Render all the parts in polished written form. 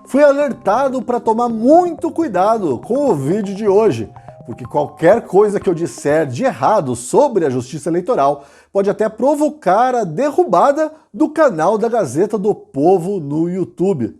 Fui alertado para tomar muito cuidado com o vídeo de hoje, porque qualquer coisa que eu disser de errado sobre a Justiça Eleitoral pode até provocar a derrubada do canal da Gazeta do Povo no YouTube.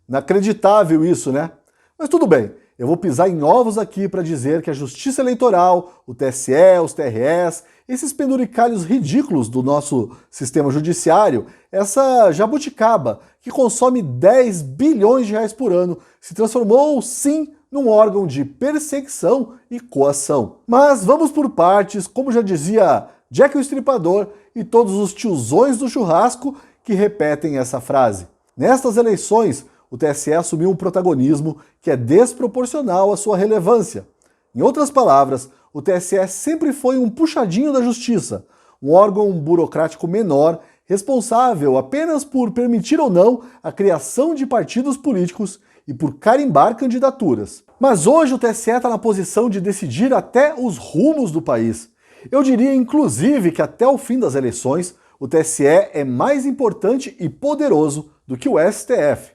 Inacreditável isso, né? Mas tudo bem, eu vou pisar em ovos aqui para dizer que a Justiça Eleitoral, o TSE, os TREs, esses penduricalhos ridículos do nosso sistema judiciário, essa jabuticaba que consome 10 bilhões de reais por ano, se transformou, sim, num órgão de perseguição e coação. Mas vamos por partes, como já dizia Jack o Estripador e todos os tiozões do churrasco que repetem essa frase. Nestas eleições, o TSE assumiu um protagonismo que é desproporcional à sua relevância. Em outras palavras, o TSE sempre foi um puxadinho da justiça, um órgão burocrático menor, responsável apenas por permitir ou não a criação de partidos políticos e por carimbar candidaturas. Mas hoje o TSE está na posição de decidir até os rumos do país. Eu diria, inclusive, que até o fim das eleições, o TSE é mais importante e poderoso do que o STF.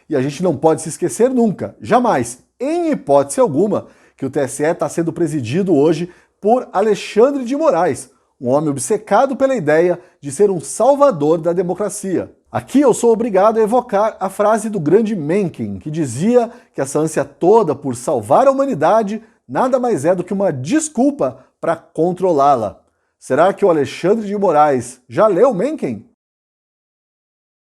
E a gente não pode se esquecer nunca, jamais, em hipótese alguma, que o TSE está sendo presidido hoje por Alexandre de Moraes, um homem obcecado pela ideia de ser um salvador da democracia. Aqui eu sou obrigado a evocar a frase do grande Mencken, que dizia que essa ânsia toda por salvar a humanidade nada mais é do que uma desculpa para controlá-la. Será que o Alexandre de Moraes já leu Mencken?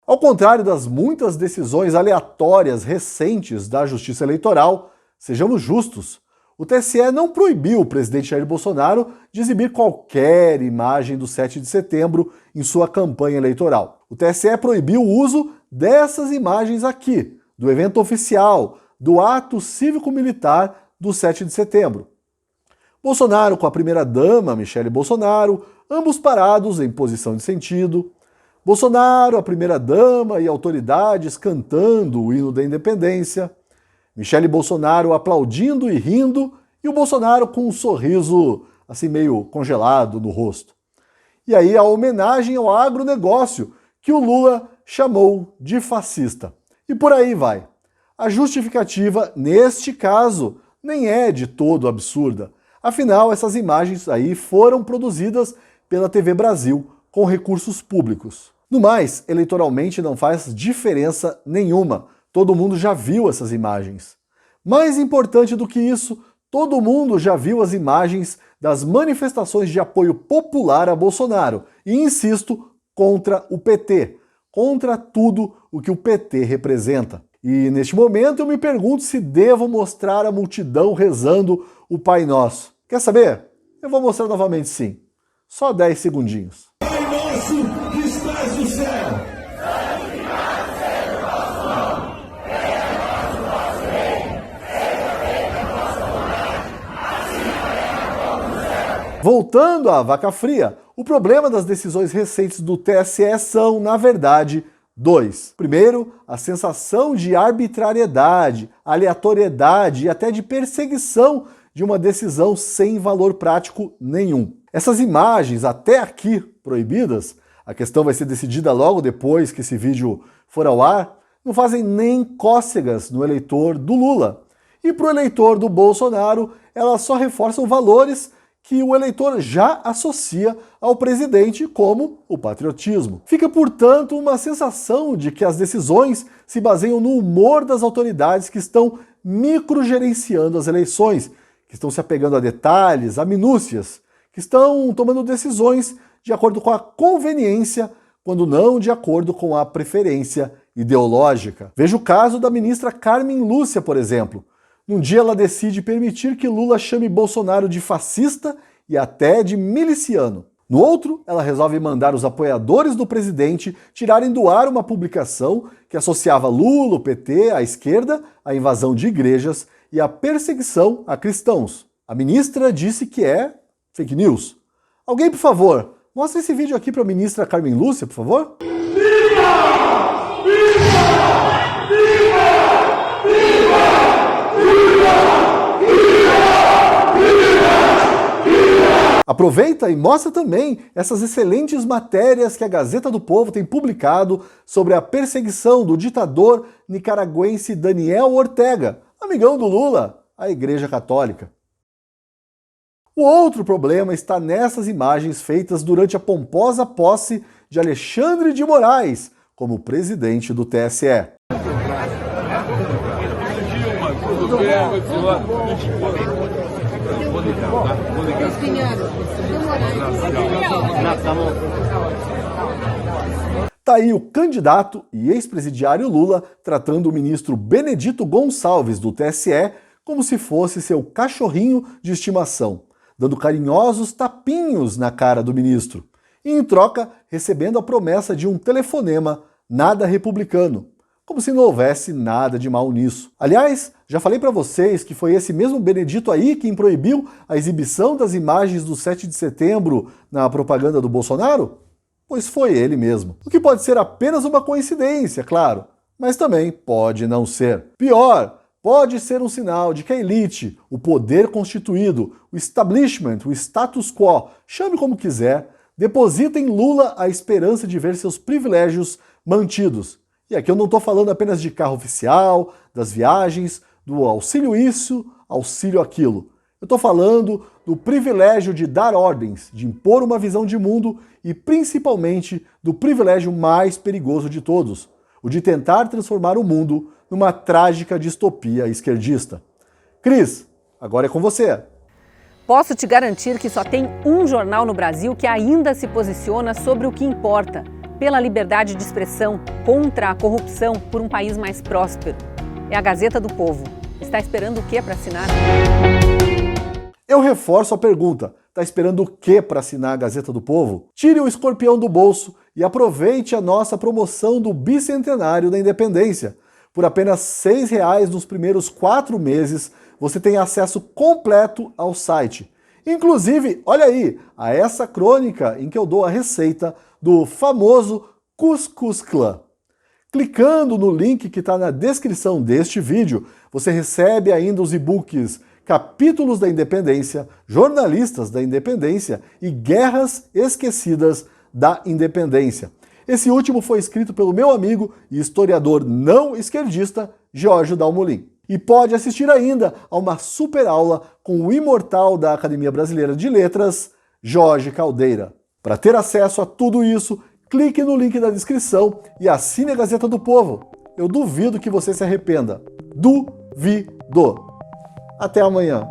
Ao contrário das muitas decisões aleatórias recentes da Justiça Eleitoral, sejamos justos, o TSE não proibiu o presidente Jair Bolsonaro de exibir qualquer imagem do 7 de setembro em sua campanha eleitoral. O TSE proibiu o uso dessas imagens aqui, do evento oficial, do ato cívico-militar do 7 de setembro. Bolsonaro com a primeira-dama, Michele Bolsonaro, ambos parados em posição de sentido. Bolsonaro, a primeira-dama e autoridades cantando o hino da independência. Michele Bolsonaro aplaudindo e rindo, e o Bolsonaro com um sorriso assim meio congelado no rosto. E aí a homenagem ao agronegócio, que o Lula chamou de fascista. E por aí vai. A justificativa, neste caso, nem é de todo absurda. Afinal, essas imagens aí foram produzidas pela TV Brasil, com recursos públicos. No mais, eleitoralmente não faz diferença nenhuma. Todo mundo já viu essas imagens. Mais importante do que isso, todo mundo já viu as imagens das manifestações de apoio popular a Bolsonaro. E insisto, contra o PT. Contra tudo o que o PT representa. E neste momento eu me pergunto se devo mostrar a multidão rezando o Pai Nosso. Quer saber? Eu vou mostrar novamente sim. Só 10 segundinhos. Pai nosso que estás no céu. Voltando à vaca fria, o problema das decisões recentes do TSE são, na verdade, dois. Primeiro, a sensação de arbitrariedade, aleatoriedade e até de perseguição de uma decisão sem valor prático nenhum. Essas imagens, até aqui proibidas, a questão vai ser decidida logo depois que esse vídeo for ao ar, não fazem nem cócegas no eleitor do Lula. E para o eleitor do Bolsonaro, elas só reforçam valores que o eleitor já associa ao presidente, como o patriotismo. Fica, portanto, uma sensação de que as decisões se baseiam no humor das autoridades que estão microgerenciando as eleições, que estão se apegando a detalhes, a minúcias, que estão tomando decisões de acordo com a conveniência, quando não de acordo com a preferência ideológica. Veja o caso da ministra Carmen Lúcia, por exemplo. Num dia ela decide permitir que Lula chame Bolsonaro de fascista e até de miliciano. No outro, ela resolve mandar os apoiadores do presidente tirarem do ar uma publicação que associava Lula, o PT, a esquerda, à invasão de igrejas e à perseguição a cristãos. A ministra disse que é fake news. Alguém, por favor, mostre esse vídeo aqui para a ministra Carmen Lúcia, por favor. Viva! Viva! Viva! Viva! Aproveita e mostra também essas excelentes matérias que a Gazeta do Povo tem publicado sobre a perseguição do ditador nicaragüense Daniel Ortega, amigão do Lula, a Igreja Católica. O outro problema está nessas imagens feitas durante a pomposa posse de Alexandre de Moraes como presidente do TSE. Tudo bem, Tá aí o candidato e ex-presidiário Lula tratando o ministro Benedito Gonçalves do TSE como se fosse seu cachorrinho de estimação, dando carinhosos tapinhos na cara do ministro e, em troca, recebendo a promessa de um telefonema nada republicano, como se não houvesse nada de mal nisso. Aliás, já falei para vocês que foi esse mesmo Benedito aí quem proibiu a exibição das imagens do 7 de setembro na propaganda do Bolsonaro? Pois foi ele mesmo. O que pode ser apenas uma coincidência, claro, mas também pode não ser. Pior, pode ser um sinal de que a elite, o poder constituído, o establishment, o status quo, chame como quiser, deposita em Lula a esperança de ver seus privilégios mantidos. E aqui eu não estou falando apenas de carro oficial, das viagens, do auxílio isso, auxílio aquilo. Eu estou falando do privilégio de dar ordens, de impor uma visão de mundo e principalmente do privilégio mais perigoso de todos, o de tentar transformar o mundo numa trágica distopia esquerdista. Cris, agora é com você. Posso te garantir que só tem um jornal no Brasil que ainda se posiciona sobre o que importa, pela liberdade de expressão, contra a corrupção, por um país mais próspero. É a Gazeta do Povo. Está esperando o quê para assinar? Eu reforço a pergunta. Está esperando o quê para assinar a Gazeta do Povo? Tire o escorpião do bolso e aproveite a nossa promoção do bicentenário da independência. Por apenas R$ 6,00 nos primeiros 4 meses, você tem acesso completo ao site. Inclusive, olha aí, a essa crônica em que eu dou a receita do famoso Cuscuz Clã. Clicando no link que está na descrição deste vídeo, você recebe ainda os e-books Capítulos da Independência, Jornalistas da Independência e Guerras Esquecidas da Independência. Esse último foi escrito pelo meu amigo e historiador não esquerdista, Jorge Dalmolin. E pode assistir ainda a uma super aula com o imortal da Academia Brasileira de Letras, Jorge Caldeira. Para ter acesso a tudo isso, clique no link da descrição e assine a Gazeta do Povo. Eu duvido que você se arrependa. Duvido. Até amanhã.